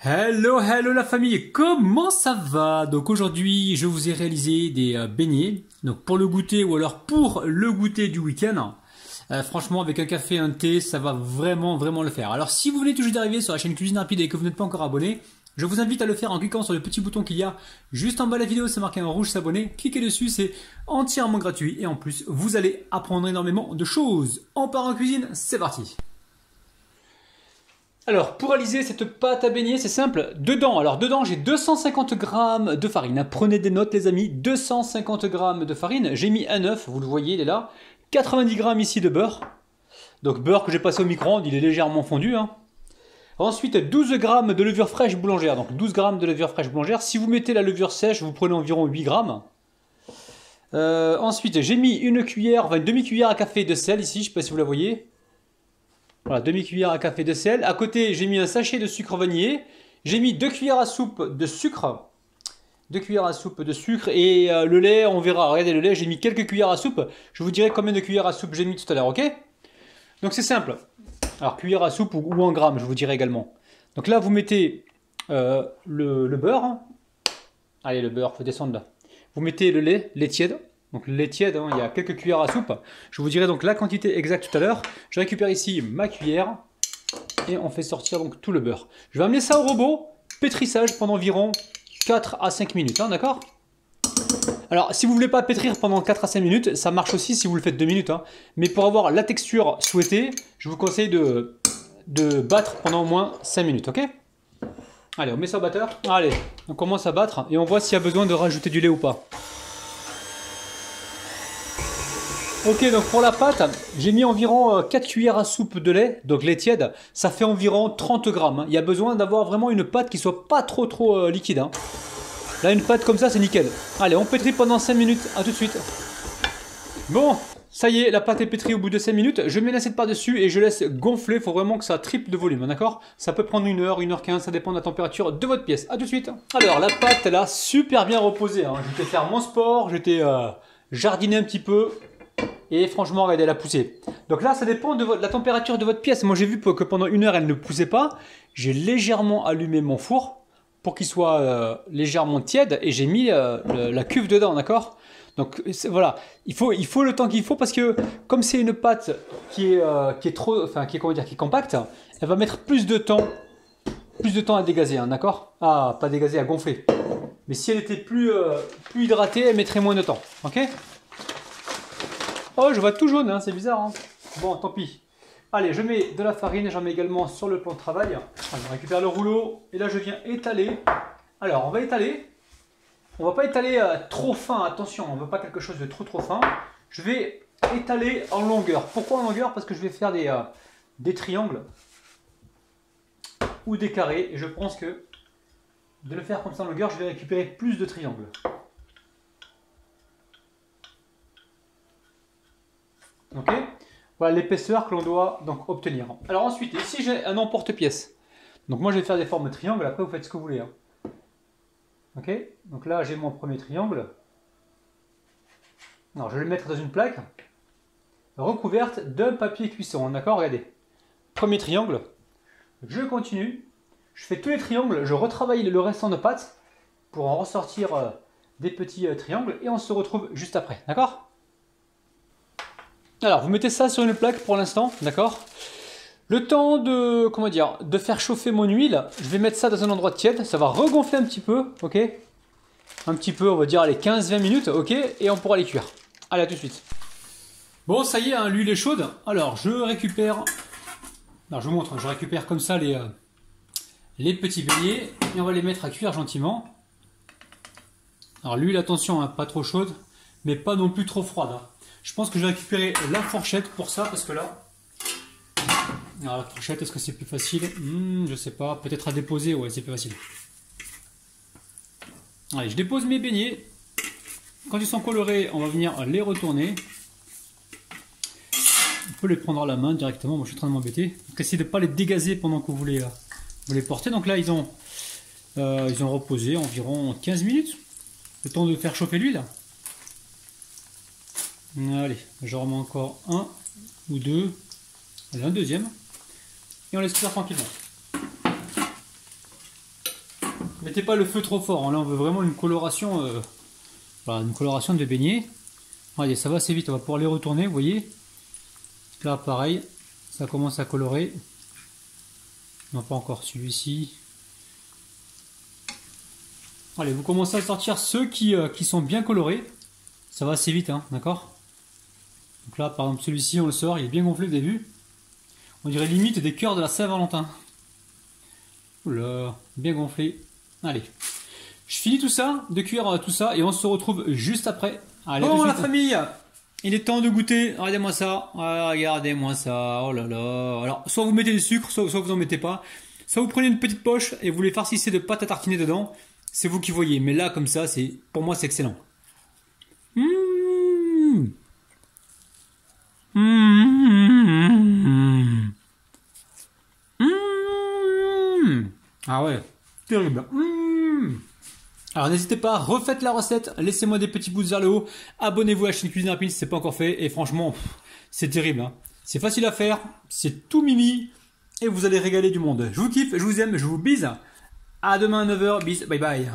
Hello, hello la famille, comment ça va? Donc aujourd'hui, je vous ai réalisé des beignets, donc pour le goûter ou alors pour le goûter du week-end. Franchement, avec un café, un thé, ça va vraiment le faire. Alors si vous venez tout juste d'arriver sur la chaîne Cuisine Rapide et que vous n'êtes pas encore abonné, je vous invite à le faire en cliquant sur le petit bouton qu'il y a juste en bas de la vidéo, c'est marqué en rouge s'abonner. Cliquez dessus, c'est entièrement gratuit et en plus, vous allez apprendre énormément de choses. On part en cuisine, c'est parti! Alors, pour réaliser cette pâte à beignets, c'est simple. Dedans, j'ai 250 g de farine. Prenez des notes, les amis. 250 g de farine. J'ai mis un œuf, vous le voyez, il est là. 90 g ici de beurre. Donc, beurre que j'ai passé au micro-ondes, il est légèrement fondu. Ensuite, 12 g de levure fraîche boulangère. Donc, 12 g de levure fraîche boulangère. Si vous mettez la levure sèche, vous prenez environ 8 g. Ensuite, j'ai mis une demi-cuillère à café de sel ici. Je ne sais pas si vous la voyez. Voilà, demi-cuillère à café de sel. À côté, j'ai mis un sachet de sucre vanillé. J'ai mis 2 cuillères à soupe de sucre. 2 cuillères à soupe de sucre. Et le lait, on verra. Regardez le lait, j'ai mis quelques cuillères à soupe. Je vous dirai combien de cuillères à soupe j'ai mis tout à l'heure, ok? Donc c'est simple. Alors, cuillère à soupe ou en grammes, je vous dirai également. Donc là, vous mettez le beurre. Allez, le beurre, faut descendre là. Vous mettez le lait tiède. Donc le lait tiède, il y a quelques cuillères à soupe. Je vous dirai donc la quantité exacte tout à l'heure. Je récupère ici ma cuillère et on fait sortir donc tout le beurre. Je vais amener ça au robot, pétrissage pendant environ 4 à 5 minutes, d'accord? Alors si vous ne voulez pas pétrir pendant 4 à 5 minutes, ça marche aussi si vous le faites 2 minutes. Mais pour avoir la texture souhaitée, je vous conseille de battre pendant au moins 5 minutes, ok? Allez, on met ça au batteur. Allez, on commence à battre et on voit s'il y a besoin de rajouter du lait ou pas. Ok, donc pour la pâte, j'ai mis environ 4 cuillères à soupe de lait, donc lait tiède, ça fait environ 30 grammes. Il y a besoin d'avoir vraiment une pâte qui soit pas trop liquide. Là, une pâte comme ça, c'est nickel. Allez, on pétrit pendant 5 minutes, à tout de suite. Bon, ça y est, la pâte est pétrie au bout de 5 minutes. Je mets l'assiette par-dessus et je laisse gonfler, il faut vraiment que ça triple de volume, d'accord? Ça peut prendre 1 heure, 1h15, ça dépend de la température de votre pièce. À tout de suite. Alors, la pâte, elle a super bien reposé. J'étais faire mon sport, j'étais jardiner un petit peu. Et franchement, regardez, elle a poussé. Donc là, ça dépend de la température de votre pièce. Moi, j'ai vu que pendant 1 heure, elle ne poussait pas. J'ai légèrement allumé mon four pour qu'il soit légèrement tiède. Et j'ai mis la cuve dedans, d'accord? Donc voilà, il faut le temps qu'il faut parce que comme c'est une pâte qui est compacte, elle va mettre plus de temps à dégazer, d'accord? Ah, pas dégazer, à gonfler. Mais si elle était plus hydratée, elle mettrait moins de temps, ok? Oh, je vois tout jaune, c'est bizarre. Bon, tant pis. Allez, je mets de la farine, j'en mets également sur le plan de travail. Allez, on récupère le rouleau et là je viens étaler. Alors, on va étaler. On va pas étaler trop fin, attention, on ne veut pas quelque chose de trop fin. Je vais étaler en longueur. Pourquoi en longueur? Parce que je vais faire des triangles ou des carrés. Et je pense que de le faire comme ça en longueur, je vais récupérer plus de triangles. Ok, voilà l'épaisseur que l'on doit donc obtenir. Alors ensuite, ici j'ai un emporte-pièce. Donc moi je vais faire des formes de triangles, après vous faites ce que vous voulez. Ok, donc là j'ai mon premier triangle. Alors je vais le mettre dans une plaque recouverte d'un papier cuisson, d'accord? Regardez. Premier triangle, je continue, je fais tous les triangles, je retravaille le restant de pâte pour en ressortir des petits triangles et on se retrouve juste après, d'accord? Alors, vous mettez ça sur une plaque pour l'instant, d'accord? Le temps de faire chauffer mon huile, je vais mettre ça dans un endroit tiède, ça va regonfler un petit peu, ok? Un petit peu, on va dire, allez, 15-20 minutes, ok? Et on pourra les cuire. Allez, à tout de suite. Bon, ça y est, l'huile est chaude. Alors, je récupère... Alors, je vous montre, je récupère comme ça les petits beignets et on va les mettre à cuire gentiment. Alors, l'huile, attention, pas trop chaude, mais pas non plus trop froide. Je pense que je vais récupérer la fourchette pour ça, parce que là... Alors la fourchette, est-ce que c'est plus facile? Je sais pas, peut-être à déposer, ouais, c'est plus facile. Allez, je dépose mes beignets. Quand ils sont colorés, on va venir les retourner. On peut les prendre à la main directement, moi je suis en train de m'embêter. Donc essayez de ne pas les dégazer pendant que vous les portez. Donc là, ils ont reposé environ 15 minutes. Le temps de faire chauffer l'huile. Allez, j'en remets encore un ou deux. Allez, un deuxième. Et on laisse cuire tranquillement. Mettez pas le feu trop fort, hein. Là on veut vraiment une coloration, voilà, une coloration de beignet. Allez, ça va assez vite, on va pouvoir les retourner, vous voyez. Là pareil, ça commence à colorer. Non, pas encore celui-ci. Allez, vous commencez à sortir ceux qui sont bien colorés. Ça va assez vite, hein, d'accord. Donc là, par exemple, celui-ci, on le sort, il est bien gonflé, vous avez vu. On dirait limite des cœurs de la Saint-Valentin. Oula, bien gonflé. Allez, je finis tout ça, de cuire tout ça, et on se retrouve juste après. Allez, bon, la famille, il est temps de goûter. Regardez-moi ça. Regardez-moi ça. Oh là là. Alors, soit vous mettez du sucre, soit vous en mettez pas. Soit vous prenez une petite poche et vous les farcissez de pâte à tartiner dedans. C'est vous qui voyez. Mais là, comme ça, pour moi, c'est excellent. Mmh. Mmh. Mmh. Ah ouais, terrible. Mmh. Alors n'hésitez pas, refaites la recette, laissez-moi des petits pouces vers le haut, abonnez-vous à la chaîne Cuisine Rapide si c'est pas encore fait, et franchement, c'est terrible, hein. C'est facile à faire, c'est tout mimi, et vous allez régaler du monde. Je vous kiffe, je vous aime, je vous bise. À demain à 9h, bis, bye bye.